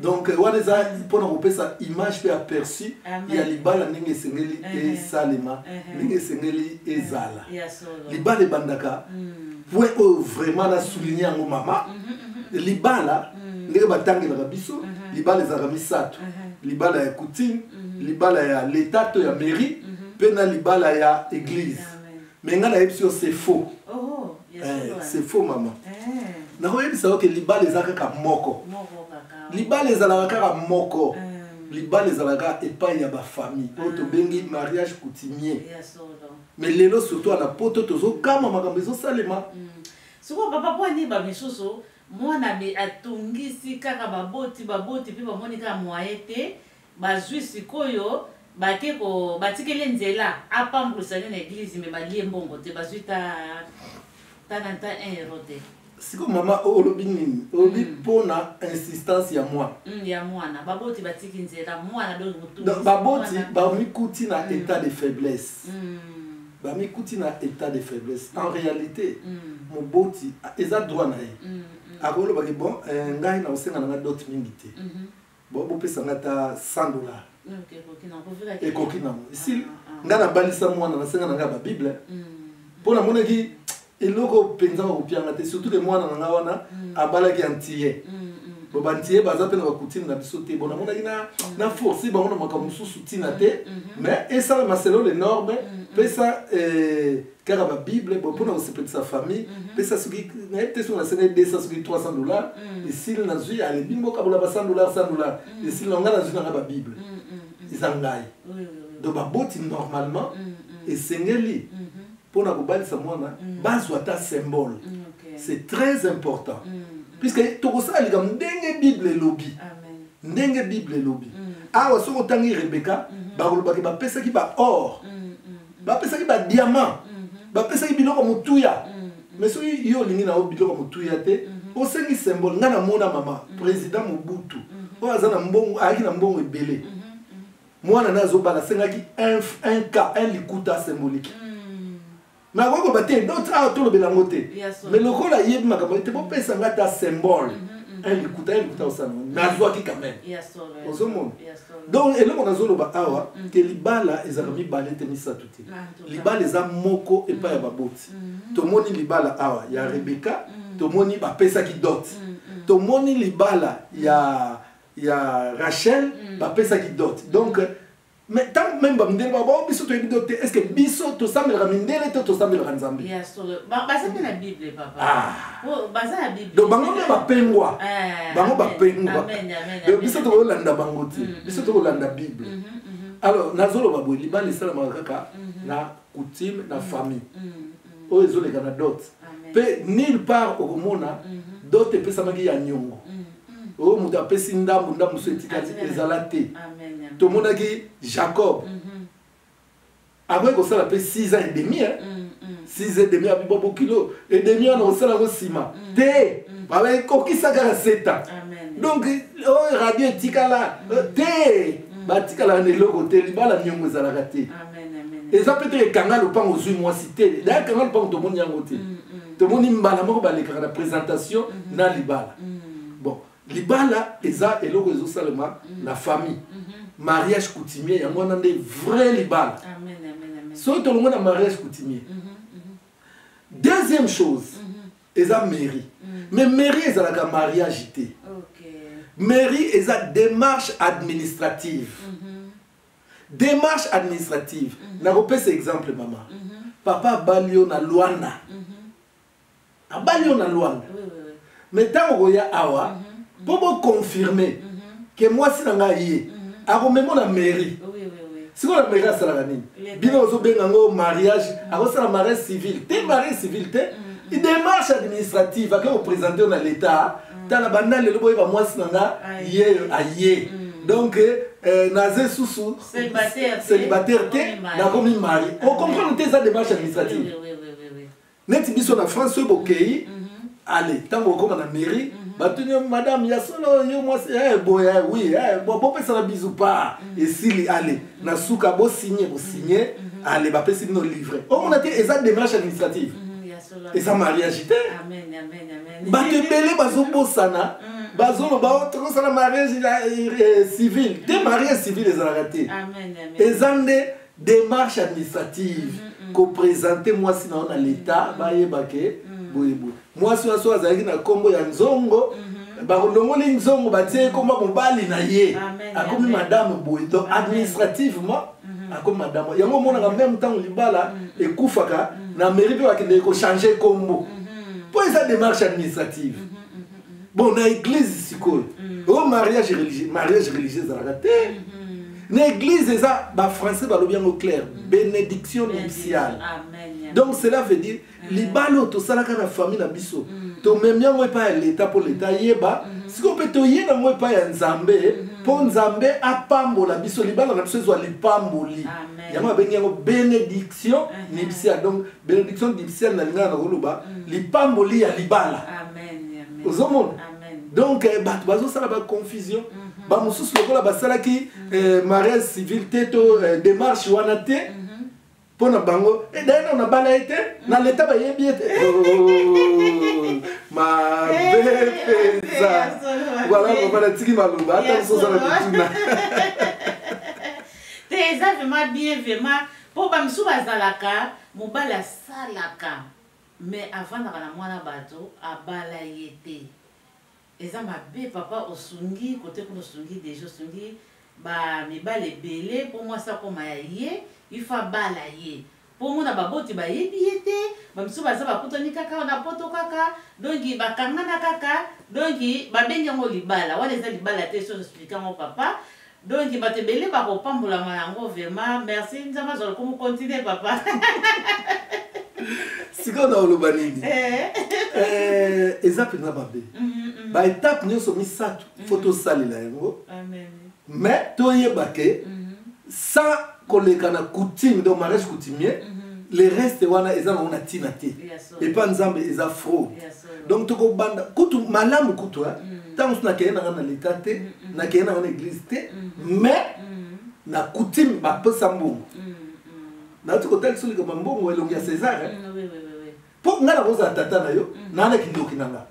donc wana eza mpona kopesa image mpe aperçu ya libala ndenge esengeli esalema ndenge esengeli ezala libala ebandaka point oyo vraiment nasouligne yango mama libala ndenge batangelaka biso libala ezalaka misato libala ya coutume libala ya l'état to ya mairie mpe na libala ya église mais nga nayebi so c'est faux c'est faux mama nakoyebisa yo ke libala eza kaka moko libala ezalaka kaka moko libala ezalaka epai ya bafamille oyo tobengi mariage coutumier mais lelo surtout ana poto tozokama makambo ezosalema sikoyo papa po aniba misusu mwana atungisi kaka baboti mpe bamoni kaka mwaye te bazwi sikoyo batikeli nzela apambulisani na eglize me balie mbongo te bazwi ta na 1 euro te siko mama olobi nini olobi mpona insistance ya mwana ya mwana baboti batiki nzela mwana baboti bamikuti na état de faiblesse bamikuti na état de faiblesse en réalité moboti eza droit na ye akolobaki bon ngai na osenga na nga dot mingi te bopesanga ta $100 ekoki nango esi ngai nabalisa mwana nasenga na nga babible mpo namonaki eloko mpenza bakopianga te surtout ke mwana na nga wana abalaki antiye bo bantiye baza mpe na bakutine na biso te bo namonaki na force bango na makambo mosusu ntina te mais esalama selo le norme pesa kaka babible bo mpona kosepelisa famille pesa soki nayebi te soki nasengai $200 soki $300 esili nazwi alebi mbokabola ba $100 esili na nga nazwi nanga babible eza ngai donc baboti normalement esengeli mpona kobalisa mwana bazwa ata symbole c'est très important puisque tokosala likambo ndenge bible elobi ndenge bible elobi awa soki otangi rebeka bakolobaki bapesaki baor bapesaki badiamant bapesaki biloko motuya mais soki yo olingi na yo biloko motuya te osengi symbole ngai namona mama président mobutu oyo aza na mbongo ayaki na mbongo ebele mwana na azobala asengaki un likuta symbolique mais akoki koba te d'autres awa tolobela yango te mais lokola yebi makambo te bopesa nga ta symbole un likuta osana mais azwaki quand même ozomona donc eloko nazoloba awa ke libala ezalaka mibale te misato te libala eza moko epai ya baboti tomoni libala awa ya rebeka tomoni bapesaki dot tomoni libala ya rachel bapesaki dot donc mais tant même bamindele babo biso toyebi dot te est ce que biso tosambelaka mindele te tosambelaka nzambe baza na bible papa baza na bible donc bango mpe bapengwa bango bapengwa donc biso tokolanda bango te biso tokolanda bible alors nazoloba boye libala esalamaka kaka na coutume na famille oyo ezoleka na dot mpe nulle part okomona dot epesamaki ya nyongo oyo moto apesi ndambo so etikali ezala te tomonaki jacob akoki kosala mpe 6 ans et demi 6 ans et demi abi bobo kilo et demi wana kosala yango nsima te bakokisa kaka 7 ans donc oyo radio etikala te batikala na eloko te libala nyongo ezalaka te eza mpe te ekanga lopango ozwi mwasi te daya kanga lopango tomoni yango te tomoni mbala moko balekaka na présentation na libala bon libala eza eloko ezosalema na famille mariage coutumier yango wana nde vrai libala soki tolongo na mariage coutumier deuxième chose eza mairie mais mairie ezalaka mariage te mairie eza démarche administrative démarche administrative nakopesa exemple mama papa abali yo na lwanda mais ntango koya awa mpo boconfirme ke mwasi na ngai ye akomemo na mairie sikoyo na mairie asalaka nini bino ozobenga yango mariage akosala mariage civil te mariage civil te démarche administrative ake koprésente yo na l'état tala banda lelo boyeba mwasi na nga ye aye Donc, naze susu, célibataire te, na komi mari. On comprend que ça démarche administrative. Net biso na France, au Bokei, allez, tant qu'on a la mairie, madame, il y a solo, moi, oui, bon, ça la bisou pas. Et si, allez, na souka, bo signer, allez, bah, c'est nos livrets. On a dit, ça démarche administrative. Et ça mariage. Amen, amen, amen. Bah, te belé, bazo bosana. Bazo, bah, on ça mariage civil. Des mariages civils, les a ratés. Amen, amen. Et ça, des démarches administratives. Qu'on présente, moi, si on a l'État, bah, y baké. Moi, si on a na kombo ya nzongo, bah, on a nzongo, bah, tiens, comme on bali na ye. Comme madame boy. Donc, administrativement, comme madame. Il y a un moment, en même temps, on libala, et koufaka, na mairie, on va changer combo. Pour ça, démarche administrative. Bon, dans l'église, c'est quoi? Au mariage religieux, ça a raté. Dans l'église, ça, bah, français, bah, bien au clair. Bénédiction nuptiale. Donc, cela veut dire, les ballots, tout ça, la famille, la biso. Tu même bien, moi, pas l'État pour l'État, yeba. Si on peut te y moi, pas un Zambé, pour Zambé, à Pambo, la biso, les ballots, on a besoin de Pamboli. Il y a une bénédiction nuptiale. Donc, bénédiction nuptiale, dans les Pamboli, à l'Ibala. Amen. Donc, bazo ça la confusion. Ba mususu lokola basala ki mariage civil teto démarche wana te. Pona bango et d'ailleurs on a bala été dans l'état ba yebi été. Ma belle. Voilà on va tiki maluba ta so ça la tuna. T'es vraiment bien vraiment pour ba musu bazalaka mobala salaka. Mais avant na mwana bato abala yete. Eza mabe papa osungi côté ko osungi déjà osungi ba mibale belé pour moi ça comme ye il faut balayer pour moi na baboti ba yebiete ba msuba za ba kutoni kaka na poto kaka donc ba kangana kaka donc ba benga ngo libala wala za libala te so expliquer mon papa donc ba te belé ba ko pambola mango vraiment merci nzama zo ko continuer papa. Si on a le banini exact na babe ba étape nous sommes ça photo sali la yango mais to yebake sans koleka na coutume de mariage coutumier les restes wana eza na tinate et pas nzambe eza fro donc to ko banda kutu malamu kutu tant na kena na l'état te na kena na église te mais na coutume ba pesa mbongo na tu ko tel soli ko mbongo elongi ya César pour ngala boza tata na yo nana kindoki nanga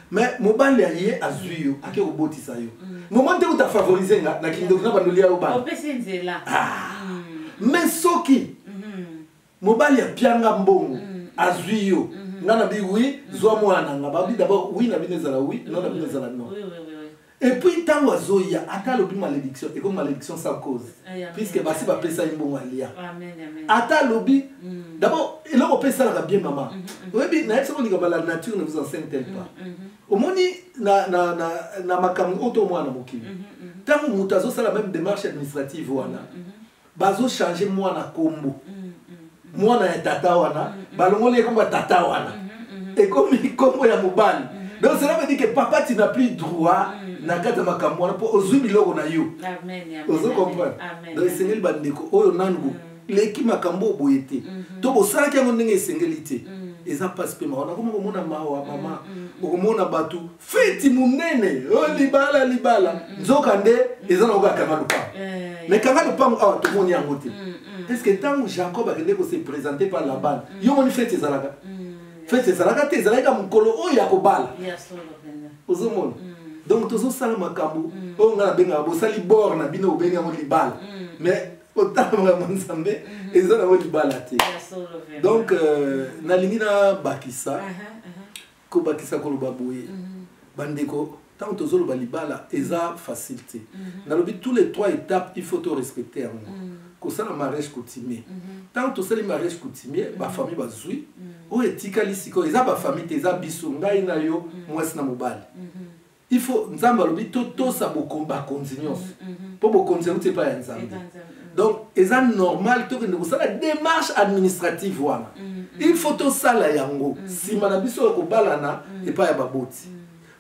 mais mobali aye azuyo ake obotisa yo moment te uta favoriser na kindoki na bandolia yo ba opesenzela mais soki mobali ya pianga mbongo azuyo ngana bi oui zwa mwana nga ba bi d'abord oui na binezala oui non na binezala non. Et puis, tant oiseau, il y a atteint le malédiction, et comme malédiction sans cause. Puisque bah, si va payer ça, il bon alia. Atteint lobby. D'abord, il a repéré ça bien maman. Oui, mais la nature ne vous enseigne tel pas. Au moins, na makamu auto moi na mokili. Tant mutazo ça la même démarche administrative wana. Bazo changer moi na kombo. Moi na tata wana, balongole comme tata wana. Et comme kombo ya mobali. Donc cela veut dire que papa tu n'as plus droit na kata makambo pour ozumi loko na yo. Amen. Vous comprenez? Donc Seigneur bandeko oyo nango leki makambo boyete. To bosala ki ngondenge sengelité. Eza passe pe maona comme mona mawa mama. Okomona batu feti munene. Oh libala. Nzokande eza na okakanga lupa. Mais kanga lupa ah to moni yangote. Est-ce que tant Jacob a ko se présenter par Laban. Yo moni feti zalaka. Fete zalaka te zalaka mukolo oyo ya kobala. Ozomona. Donc tozo sala makambo o ngala benga bo sali bor na bino benga mo libala. Mais autant vraiment nzambe ezala mo libala te. Donc nalingi na bakisa. Ko bakisa ko lobaboye. Bandeko tant tozo lo balibala eza facilité. Dans le but tous les 3 étapes il faut te respecter. Ko sala mariage coutumier. Tant to sala mariage coutumier ba famille bazui. O etikali siko eza ba famille te eza biso ngai na yo mwasi na mobali. Il faut nzamba lobi to sa bokomba continuous. Pour bokonzela te pas nzambe. Donc eza normal to que nous ça la démarche administrative wana. Il faut to sala yango. Si mana biso ko balana et pas ya baboti.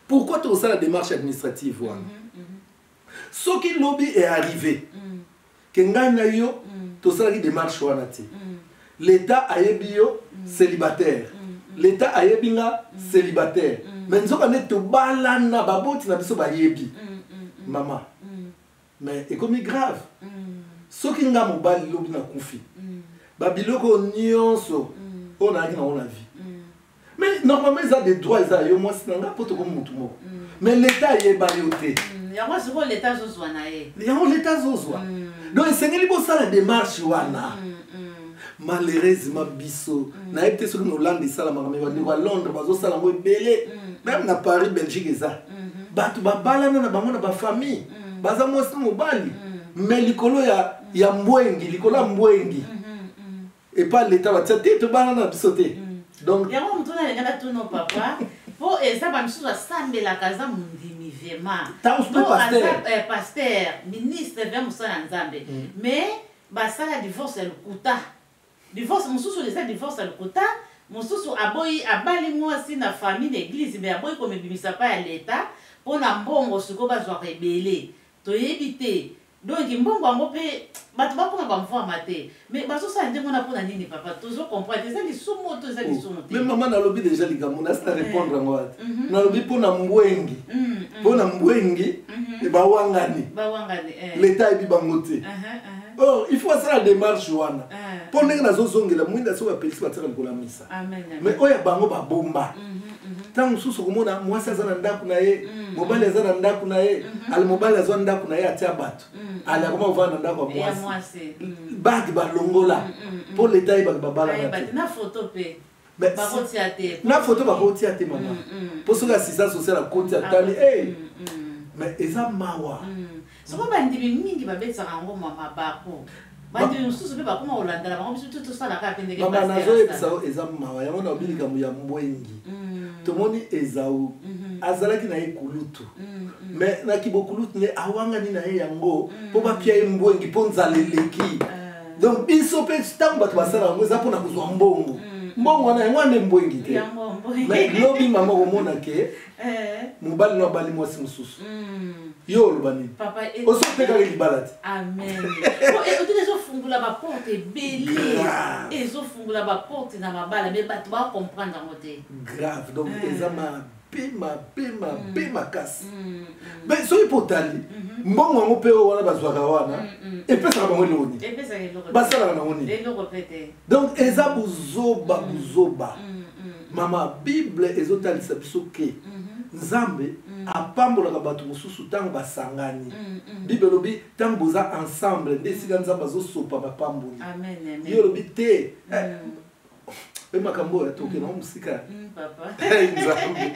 Pourquoi to ça la démarche administrative wana? Ce qui lobby est arrivé. Que ngana yo, tout ça qui démarche wanati. L'État a yo célibataire. L'État a yebinga célibataire. Mais nous avons dit balana baboti na biso ba yebi. Maman. Mais et comme grave. Ce qui nga mobali lobby na kufi. Babiloko nyonso on a dit dans la vie. Mais normalement ils ont des droits, ils ont moi c'est nga poto comme mutumo. Mais l'État y est bayoté. Yango siko l'État zozwa na ye. Yango l'État zozwa. Donc c'est ngeli bo ça la démarche wana. Malheureusement biso na été sur nos landes ça la makamé wa Londres bazo sala ngo belé même na Paris Belgique ça batu babala na bango na ba famille baza mo simo bali mais likolo ya mbwengi likolo mbwengi et pas l'État va tete to bala na bisoté donc yango mutuna ngala tuno papa po eza ba misusu asambela kaza mundimi vraiment pasteur ministre vient musala nzambe mais basala divorce le kuta divorce mususu les divorce le kuta mususu aboyi abali mwasi na famille l'église mais aboyi comme bimisa pa ya l'État pona mbongo siko bazwa rebele to yebite donc mbongo ngo pe batu bakoma bamvwa mate mais baso sa ndenge na pona nini papa toujours comprendre ça les sumo to ça les sumo mais maman na lobby déjà les gamona ça répondre ngwa na lobby pona mbwengi e ba wangani l'État e bi bangote oh il faut ça la démarche wana pour ndenge nazozongela mwinda so ba pelisi bataka likola misa mais oya bango ba bomba tangu susu komona mwasi aza na ndako na ye mobali aza na ndako na ye ali mobali aza na ndako na ye atia bato ali akoma kovanda na ndako ya mwasi bagi balongola pour l'État yeba babala na photo pe na photo bakotia te mama pour soki assistance sociale akoti atali mais eza mawa soko bandimi mingi babetsaka yango mama bako bandimi mosusu mpe bakoma kolandala bango biso tosalaka pe ndenge mama nazoyebisa o eza mawa yango na obi likambo ya mbwengi tomoni Ezau azalaki na ye kulutu mais na kibokulutu ne awangani na ye yango mpo bapia ye mbwengi mpo nzala eleki donc biso mpe ntango bato basala yango eza mpona kozwa mbongo mbongo wana yango ande mbwengi te mais lobi mama komona ke mobali no abali mwasi mosusu yo oloba nini osotekaka libala te amen otuni ezofungula baporte ebele ezofungula baporte na mabala me bato bacomprendre yango te grave donc eza mabe makasi mais soki mpo otali mbongo yango mpe wana bazwaka wana epesaka bango eloko nini basalaka nango nini donc eza buzoba mama bible ezotalisa biso ke nzambe apambolaka bato mosusu ntango basangani bible elobi ntango boza ensemble nde esika nzambe azosopa bapamboli yo elobi te mpe makambo oyo atoke nango mosika nzambe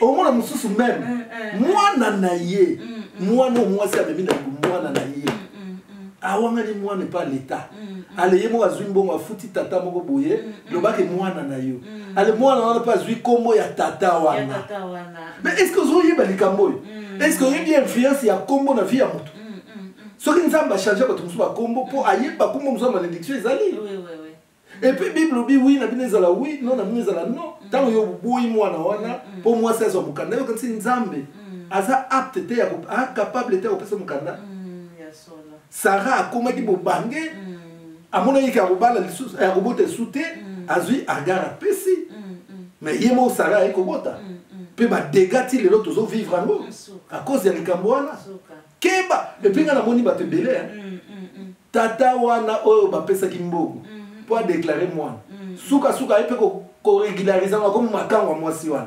omona mosusu meme mwana na ye mwana omwasi amemi na mwana na ye awangani mwana epa l'État ale ye moko azwi mbongo afuti tata moko boye lobaki mwana na yo ale mwana wana mpe azwi kombo ya tata wana mais est ce que ozoyeba likambo oyo est ce que oyebi influence ya kombo na vie ya moto soki nzambe achange bato mosusu bakombo mpo ayeba kombo mosusu ya malédiction ezali et puis bible obi wi na bino ezala wi non na bino ezala non ntango yo boyi mwana wana mpo mwasi azwa mokanda yo kanisi nzambe aza apte te acapable te ya kopesa mokanda Sarah akomaki bobange amonaki akobala lisusu akobota esu te azwi agar apesi mais ye moko Sarah ayekobota mpe badega ti lelo tozovivre yango à cause ya likambo wana keba epuis nga namoni bato ebele tata wana oyo bapesaki mbongo mpo adeklare mwana sukasuka aye mpe koregularize ngo akomi makango ya mwasi wana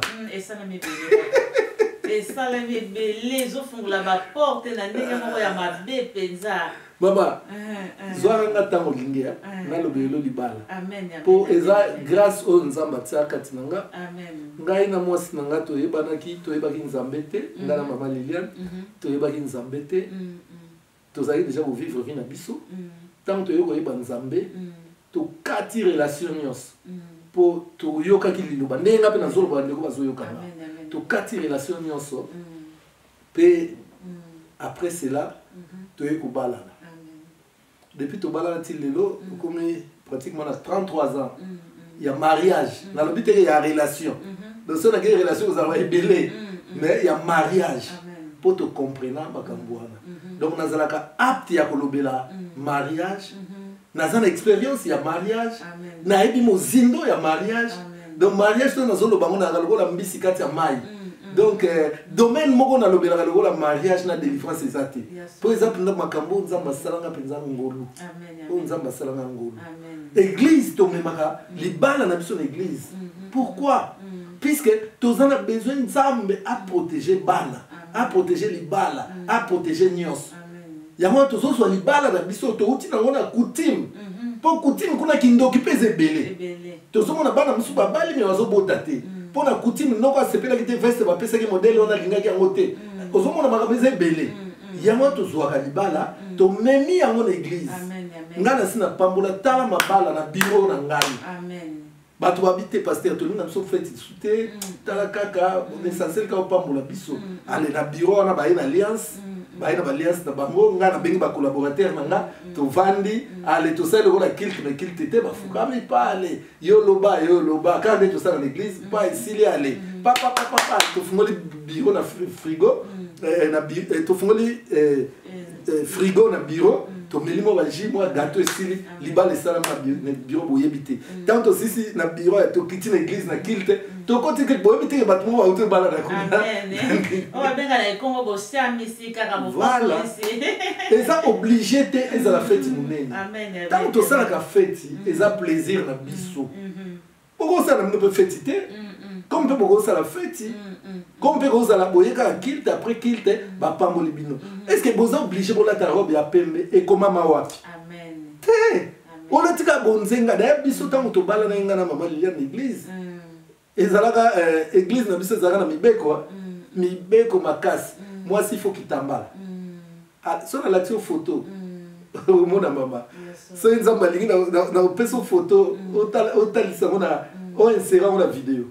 esalami ebele ezofungola baporte na ndenge moko ya mabe mpenza mama zwaka nga ntango olingi nalobelelo libala mpo eza grâce oyo nzambe atia kati na nga ngai na mwasi na nga toyebaki nzambe te ngai na mama Liliane toyebaki nzambe te tozalaki deja kovivre vi na biso ntango toyei koyeba nzambe tokati relation nyonso mpo toyokaki liloba ndenge nga mpe nazoloba ndeko bazoyokanga tokati relation nyonso mpe après cela toyei kobalana depuis tobalana ti lelo okomi pratiquement na 33 ans ya mariage nalobi teke ya relation donc so nakei relation kozala ebele mais ya mariage pour te comprendre makambo wana. Donc nazalaka apte ya kolobela mariage. Nazana expérience ya mariage. Na ebi mozindo ya mariage. Donc mariage to nazolo bango na lokola mbisi kati ya mai. Donc domaine moko na lobela lokola mariage na délivrance ezate. Par exemple na makambo nzamba salanga penza ngolu. Amen. Nzamba salanga ngolu. Église to memaka libala na biso na église. Pourquoi? Puisque tous on a besoin nzambe à protéger bana, à protéger libala, à protéger nyos. Yango tous soit libala na biso to uti na ngona coutume. Pour coutume kuna kindoki peze belé. Tous on a bana musu babali mais wazo botate. Pour la coutume non pas c'est pas que veste ba pesa ke modèle on a linga ki ngote. Ozo mona makabeze belé. Yango tous soit libala to memi yango na église. Ngana sina pambola tala mabala na bureau na ngai. Amen. Bato habité pasteur to nous sommes fait souté tala kaka l'essentiel ka pambola biso. Allez na bureau na ba une alliance. Ba ina ba alliance na bango ngana bengi ba collaborateur na to vandi allez to ça le la kilt na kilt te ba fuka mais pas aller yo loba quand to ça dans l'église pas ici les aller papa to fungoli bureau na frigo na to fungoli frigo na bureau to melimo ba ji moi gâteau ici libala sala na bureau boyebité tant aussi na bureau to kiti na église na kilt to côté que boyebité ba to ba auto bala na ko amen on va benga na kongo bo siamisi kaka bo voilà et ça obligé te et ça la fête monene amen tant to ça la fête et ça plaisir na biso pourquoi ça ne peut fêter comme peut beaucoup ça la fête comme peut ça la boyeka kilt après kilt ba pamboli bino est-ce que vous obligé pour la ta robe ya pembe et comment ma wapi amen te on a tika bonzenga da biso tant to bala na ngana mama liya na église ezalaka église na biso ezalaka na mibeko makasi moi s'il faut kitambala sur la photo mona mama so nzamba lingi na peso photo otalisa mona o insera na vidéo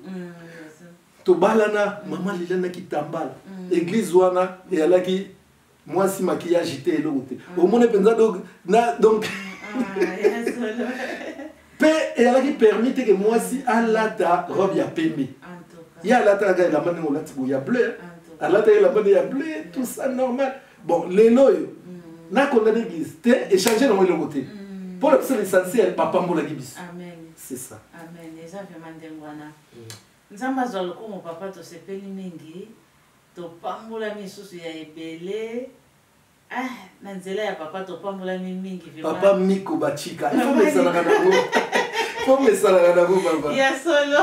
to balana mama lilana kitambala église wana et alaki moi si maquillage té elote au mona penza donc pe et alaki permis que moi si alata robe ya pembe ya alata ga la mane olati ya bleu alata la mane ya bleu tout ça normal bon les loyo na konda l'église te échanger dans le côté pour l'essentiel papa mbola gibis amen c'est ça amen eza vraiment ndengwana nzamba zolo ko mo papa to sepeli mingi to pambola misusu ya ebele na nzela ya papa to pambola mingi vraiment papa miko bachika il faut me sala kana go faut me sala kana go papa ya solo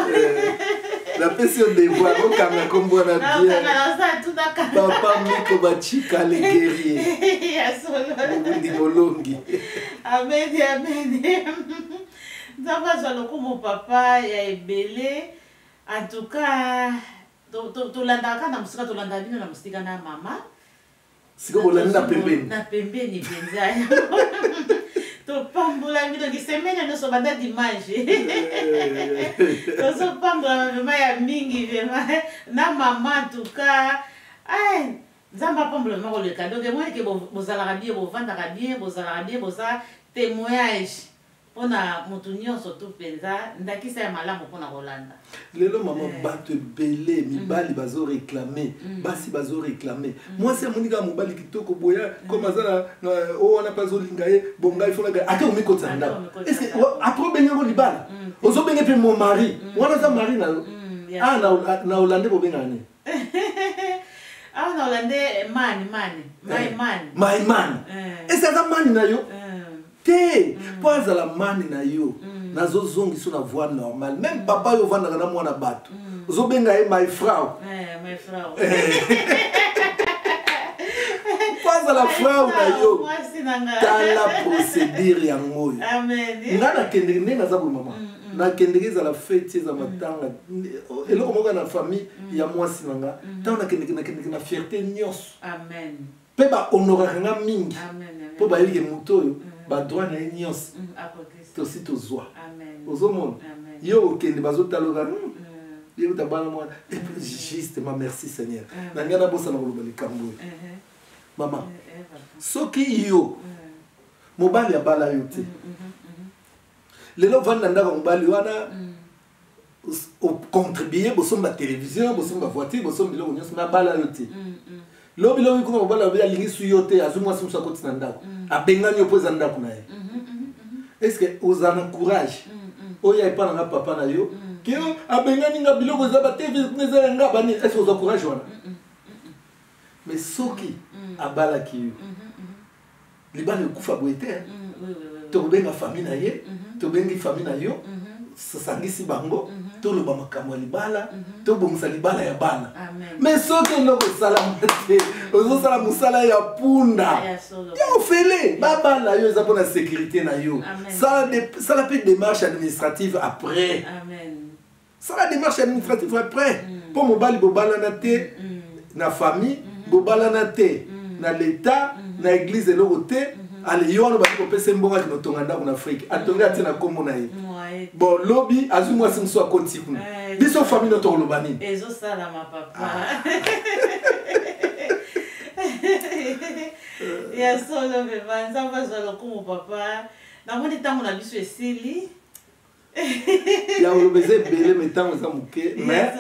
la pression de voir au kanga kombo na bien papa miko bachika les guerriers ya solo ndi bolongi amen amen nzamba zolo ko mo papa ya ebele en tout cas to landa kana musika to landa bino na musika na mama siko bolanda na pembeni penza to pambola bino ki semaine no so banda dimanche to so pambola vraiment ya mingi vraiment na mama en tout cas ai nzamba pambola mako le cadeau que moi que bozala bien bovanda bien bozala bien boza témoignage ona mutunyo soto penza ndakisa ya malamu pona kolanda lelo mama bato belé mibali bazo réclamer basi bazo réclamer moi c'est monika mobali kitoko boya comme azala o wana pazo lingaye bonga il faut la ate omi kotanda est-ce que après bengo libala ozo benga pe mon mari wana za mari na na Hollande bo benga ni na Hollande my man est-ce que ça man na yo te pas la mani na yo nazo zongi so na voix normale même papa yo vanda na mwana bato zo benga my frau pas la frau na yo la procédure ya ngoyo amen ngana kende ndenga za mama na kende za la fête za matanga eloko moka na famille ya mwasi nanga tana kende na fierté nyos amen pe ba honorer nga mingi amen po ba yeli mutoyo ba droit na nyos to si to zwa ozomona yo okende bazotaloka yo tabana mwana justement merci Seigneur na ngana bosa na koloba likambo mama soki yo mobali ya bala yo te lelo vanda ndaka mobali wana o contribuer bosomba télévision bosomba voiture bosomba biloko nyonso na bala yo te lobi lobi kuma bala bala lingi suyote azumwa simsa koti na ndako abengani opoza ndako na ye est-ce que ozana courage oya epana nga papa na yo que abengani nga biloko za ba TV neza nga bani est-ce que oza courage wana mais soki abala ki yo libala kufa boete to benga famille na ye to bengi famille na yo sasangisi bango to lo ba makamwa libala to bongisa libala ya bana mais soki loko sala mate ozo sala musala ya punda yo fele baba la yo za pour la sécurité na yo ça la peut démarche administrative après ça la démarche administrative après pour mobali bobala na te na famille bobala na te na l'état na église loko te ale yono ba ko pese mbonga kino tonganda kuna Afrique atonga tina kombo na ye bon lobby azumwa simso akoti kuna biso famille no to lobani ezo sala ma papa ya solo me banza bazalo ko papa na moni tango na biso esili ya olobeze bele metango za muke mais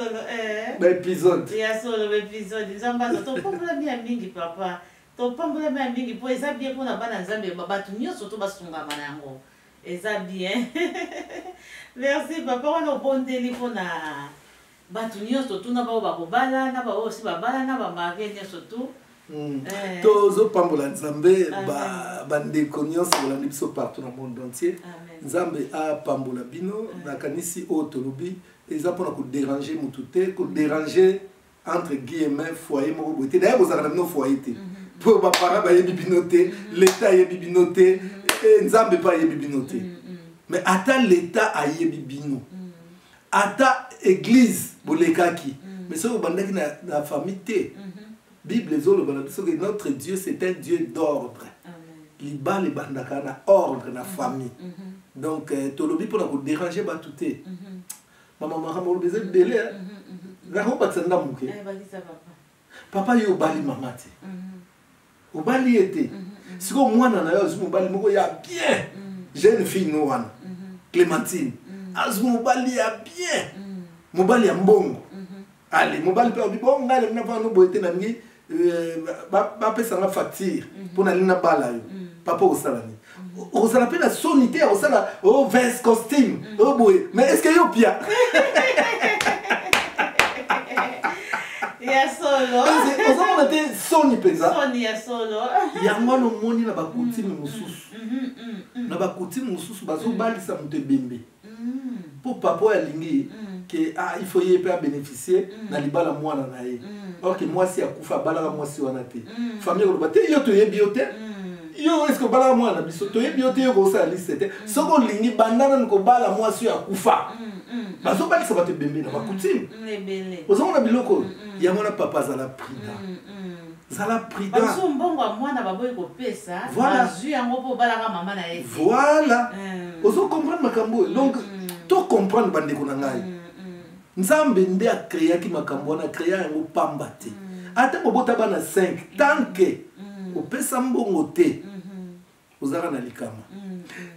ba épisode ya solo épisode nzamba to pombola mi mingi papa to pambola ma mingi po eza bien pona bana nzambe bato nyonso to basunga bana yango eza bien merci papa wana obondeli pona bato nyonso to na bao bakobala na bao aussi babala na ba mari nyonso to tozo pambola nzambe bandeko nyonso bolandi biso partout na monde entier nzambe apambola bino nakanisi oyo tolobi eza mpona kodéranger mutu te kodéranger entre guillemets foyer moko boye te d'ailleurs bozalaka na bino foyer te pour ma parents bayebi bino te l'état ayebi bino te nzambe pa ayebi bino te mais ata l'état ayebi bino ata église bolekaki mais soki obandaki na famille te bible ezoloba na biso que notre Dieu c'est un Dieu d'ordre libala ebandaka na ordre na famille donc tolobi mpona kodéranger bato te mama makambo olobi eza ebele nakobakisa ndamuke papa yo obali mama te obali ete siko mwana na yo azwi mobali moko ya bien jeune fille no wana Clémentine azwi mobali ya bien mobali ya mbongo ale mobali mpe obi bongo ngale mna vano boye te na mingi bapesanga facture mpona lina bala yo papa osala nini osala mpe na soni te osala veste costume boye mais est ce que yo pia ya solo ozomona te soni mpenza soni ya solo yango wana omoni na bakutime mosusu na bakutime mosusu bazobalisa moto ebembe mpo papa oyo alingi ke il faut ye mpe abénéficie na libala mwana na ye or ke mwasi akufa abalaka mwasi wana te famille koloba te yo toyebi yo te yo est ce que obalaka mwana na biso toyebi yo te yo kosala liste te soki olingi bandana ni kobala mwasi oyo akufa bazobalisa bato ebembe na bakutime ozomona biloko yango na papa azala prudent zala prudent baso mbongo ya mwana baboyi kopesa bazwi yango mpo obalaka mama na ye voilà ozokomprendre makambo oyo donc tocomprendre bandeko na ngai nzambe nde akreaki makambo wana akrea yango pamba te ata bobota bana 5 tant ke opesa mbongo te ozalaka na likama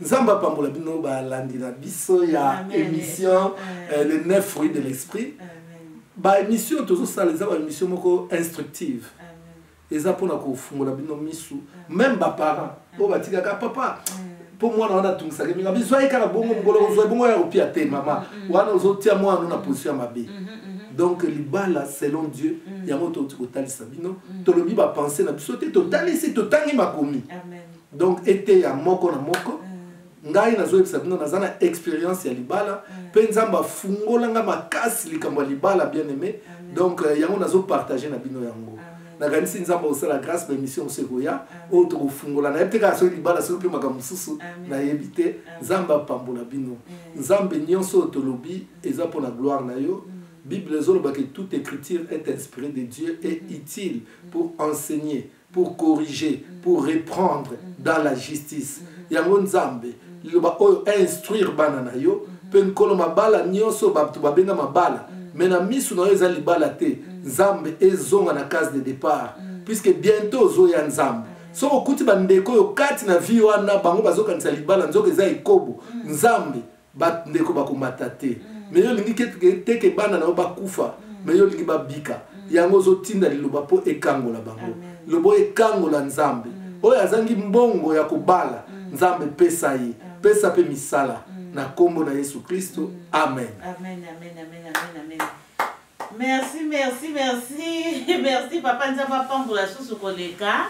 nzambe apambola bino balandi na biso ya émission le 9 fruits de l'esprit baémission tozosala eza baémission moko instructive eza mpona kofungola bino misu même baparent oyo batikaka papa mpo mwana wana atungisaka minga bizwai kaka bongo mokolo ozwa bongo ya kopia te mama wana ozotia mwana na position ya mabe donc libala selon Dieu yango toti kotalisa bino tolobi bapense na biso te totalisi totangi makomi donc ete ya moko na moko ngai nazoyebisa bino naza na expérience ya libala mpe nzambe afungolanga makasi likambo ya libala bien aimé donc yango nazopartage na bino yango nakanisi nzambe osala grâce baémission mosu ekoya oyo tokofungola nayebi te kaka soki libala soki mpe makambo mosusu nayebi te nzambe apambola bino nzambe nyonso oyo tolobi eza mpona gloire na yo bible ezoloba ke toute écriture est inspirée de Dieu et utile pour enseigner pour corriger pour reprendre dans la justice yango nzambe liloba oyo instruire bana na yo mpe nkolo mabala nyonso bato babenga mabala mais na misu na yo eza libala te nzambe ezonga na case de départ puisque bientôt ozoya nzambe soki okuti bandeko oyo kati na vie wana bango bazokanisa libala nzoka eza ekobo nzambe bandeko bakomata te mais yo olingi teke bana na yo bakufa mais yo olingi babika yango ozotinda liloba mpo ekangola bango liloba ekangola nzambe oyo azangi mbongo ya kobala nzambe pesa ye pesa mpe misala na kombo na Yesu Kristo amen. Amen, amen, amen, amen, amen. Merci, merci, merci. Merci, Papa Nzamba Pamboula Soussou Koleka.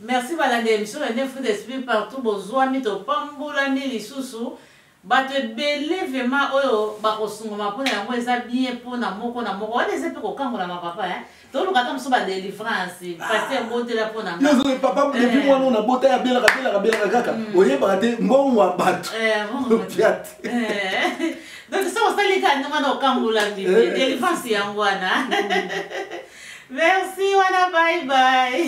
Merci, Balade émission, les fruits d'esprit partout. Bonjour, Mito Pamboula Nili Soussou. Bato belé vraiment oyo bakosungoma pona yango eza bien pona moko na moko wale zepe kokangola ma papa to lo kata msoba délivrance pasteur botela pona nga yo papa depuis moi non na bota ya bela kaka oyeba te mbongo bato donc ça on sali ka ndanga no kangola ndimbe délivrance yango wana merci wana bye bye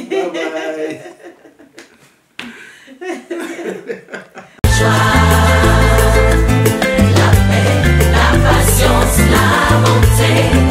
La paix, la patience, la bonté.